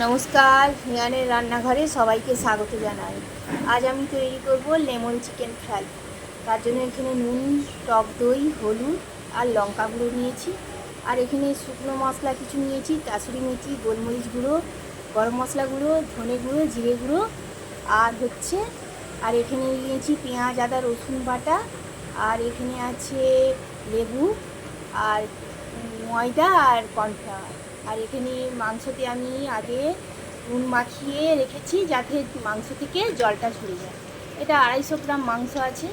নমস্কার, হিয়ানের রান্নাঘরে সবাইকে স্বাগত জানাই। আজ আমি তৈরি করব লেমন চিকেন ফ্রাই। তার জন্য এখানে নুন, টক দই, হলুদ আর লঙ্কা গুঁড়ো নিয়েছি। আর এখানে শুকনো মশলা কিছু নিয়েছি, কাসুরি মেথি, গোলমরিচ গুঁড়ো, গরম মশলা গুঁড়ো, ধনে গুঁড়ো, জিরে গুঁড়ো আর এখানে নিয়েছি পেঁয়াজ, আদা, রসুন বাটা। আর এখানে আছে লেবু আর ময়দা আর কর্নফ্লাওয়ার। আর এখানে মাংসতে আমি আগে নুন মাখিয়ে রেখেছি যাতে মাংস থেকে জলটা ঝরে যায়। এটা 250 গ্রাম মাংস আছে।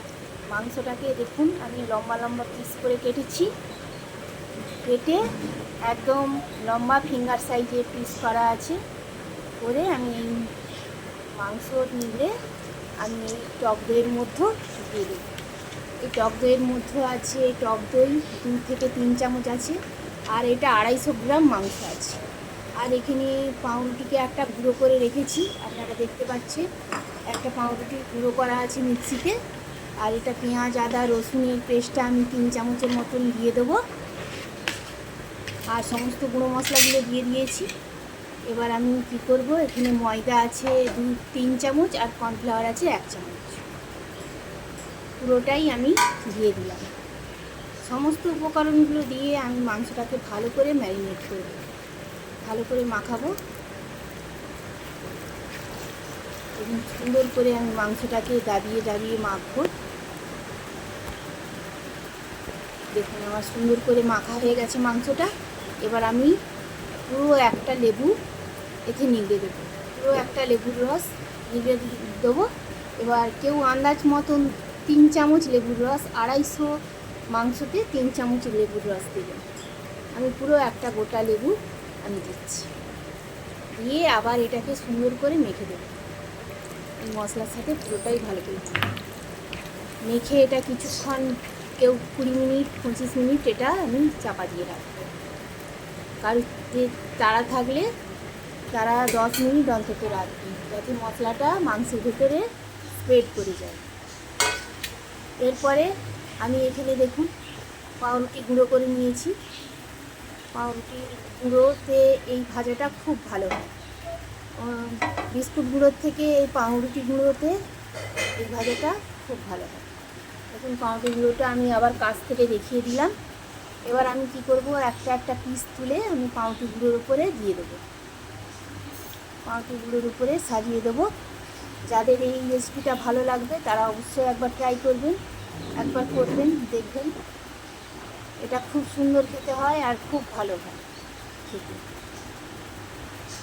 মাংসটাকে দেখুন আমি লম্বা লম্বা পিস করে কেটেছি। কেটে একদম লম্বা ফিঙ্গার সাইজে পিস করা আছে। করে আমি এই মাংস নিলে আমি টক দইয়ের মধ্যে দিয়ে দেবো। এই টক দইয়ের মধ্যে আছে টক দই 2 থেকে 3 চামচ আছে। আর এটা 250 গ্রাম মাংস আছে। আর এখানে পাউরুটিকে একটা গুঁড়ো করে রেখেছি, আপনারা দেখতে পাচ্ছেন একটা পাউরুটি গুঁড়ো করা আছে মিক্সিতে। আর এটা পেঁয়াজ, আদা, রসুনের পেস্টটা আমি 3 চামচের মতন দিয়ে দেবো। আর সমস্ত গুঁড়ো মশলাগুলো দিয়ে দিয়েছি। এবার আমি কী করব, এখানে ময়দা আছে 2-3 চামচ আর কর্নফ্লাওয়ার আছে 1 চামচ। পুরোটাই আমি দিয়ে দিলাম। সমস্ত উপকরণগুলো দিয়ে আমি মাংসটাকে ভালো করে ম্যারিনেট করব, ভালো করে মাখাবো এবং সুন্দর করে আমি মাংসটাকে দাবিয়ে দাবিয়ে মাখবো। দেখুন আমার সুন্দর করে মাখা হয়ে গেছে মাংসটা। এবার আমি পুরো একটা লেবু এতে নিংড়ে দেবো, পুরো একটা লেবুর রস নিংড়ে দেবো। এবার কেউ আন্দাজ মতন 3 চামচ লেবুর রস, 250 মাংসতে 3 চামচ লেবুর রস দেবেন। আমি পুরো একটা গোটা লেবু আমি দিচ্ছি, দিয়ে আবার এটাকে সুন্দর করে মেখে দেবো। এই মশলার সাথে পুরোটাই ভালো করে মেখে এটা কিছুক্ষণ, কেউ 20 মিনিট 25 মিনিট এটা আমি চাপা দিয়ে রাখবো। কারণ তারা থাকলে তারা 10 মিনিট অন্তত রাখবেন যাতে মশলাটা মাংসের ভেতরে স্প্রেড করে যায়। এরপরে আমি এখানে দেখুন পাউরুটি গুঁড়ো করে নিয়েছি। পাউরুটি গুঁড়োতে এই ভাজাটা খুব ভালো হয়। বিস্কুট গুঁড়োর থেকে এই পাউরুটি গুঁড়োতে এই ভাজাটা খুব ভালো হয়। দেখুন পাউরুটি গুঁড়োটা আমি আবার কাছ থেকে দেখিয়ে দিলাম। এবার আমি কি করব, একটা একটা পিস তুলে আমি পাউরুটি গুঁড়োর উপরে দিয়ে দেবো, পাউরুটি গুঁড়োর উপরে সাজিয়ে দেবো। যাদের এই রেসিপিটা ভালো লাগবে তারা অবশ্যই একবার ট্রাই করবেন, একবার করবেন, দেখবেন। এটা খুব সুন্দর খেতে হয় আর খুব ভালো হয় খেতে।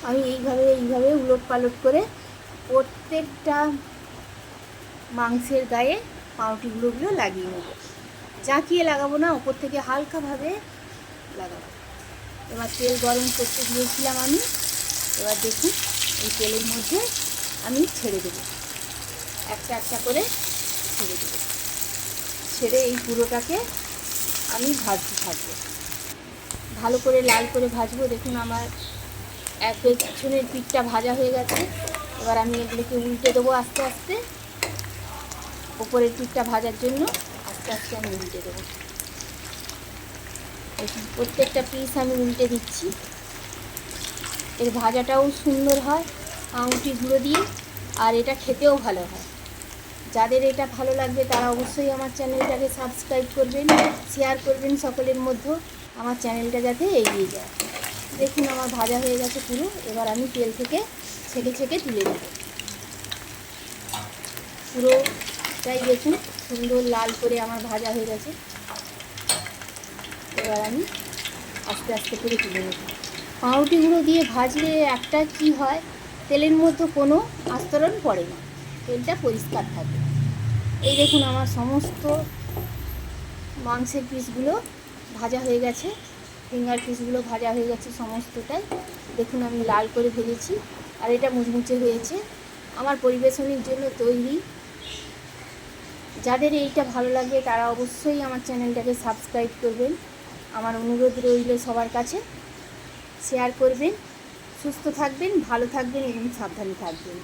আমি এইভাবে উলট পালট করে প্রত্যেকটা মাংসের গায়ে পাউরুটিগুলো লাগিয়ে নেব। জাঁকিয়ে লাগাবো না, ওপর থেকে হালকাভাবে লাগাবো। এবার তেল গরম করতে দিয়েছিলাম আমি। এবার দেখুন এই তেলের মধ্যে আমি ছেড়ে দেবো, একটা একটা করে ছেড়ে দেবো। ছেড়ে এই পুরোটাকে আমি ভাজতে থাকবো, ভালো করে লাল করে ভাজবো। দেখুন আমার এক পিছনের পিঠটা ভাজা হয়ে গেছে। এবার আমি এগুলোকে উল্টে দেবো আস্তে আস্তে। ওপরের পিঠটা ভাজার জন্য আস্তে আস্তে আমি উল্টে দেবো। প্রত্যেকটা পিস আমি উল্টে দিচ্ছি। এর ভাজাটাও সুন্দর হয় পাউরুটি গুঁড়ো দিয়ে, আর এটা খেতেও ভালো হয়। যাদের এটা ভালো লাগবে তারা অবশ্যই আমার চ্যানেলটাকে সাবস্ক্রাইব করবেন, শেয়ার করবেন সকলের মধ্যে, আমার চ্যানেলটা যাতে এগিয়ে যায়। দেখুন আমার ভাজা হয়ে গেছে পুরো। এবার আমি তেল থেকে ছেঁকে ছেঁকে তুলে দেব। পুরোটাই দেখুন সুন্দর লাল করে আমার ভাজা হয়ে গেছে। এবার আমি আস্তে আস্তে করে তুলে নেব। পাউরুটি গুঁড়ো দিয়ে ভাজলে একটা কি হয়, তেলের মধ্যে কোনো আস্তরণ পড়ে না, তেলটা পরিষ্কার থাকে। এই দেখুন আমার সমস্ত মাংসের পিসগুলো ভাজা হয়ে গেছে, ফিঙ্গার পিসগুলো ভাজা হয়ে গেছে সমস্তটাই। দেখুন আমি লাল করে ভেজেছি আর এটা মুচমুচে হয়েছে। আমার পরিবেশনের জন্য তৈরি। যাদের এইটা ভালো লাগবে তারা অবশ্যই আমার চ্যানেলটাকে সাবস্ক্রাইব করবেন। আমার অনুরোধ রইল সবার কাছে, শেয়ার করবেন। সুস্থ থাকবেন, ভালো থাকবেন এবং সাবধানে থাকবেন।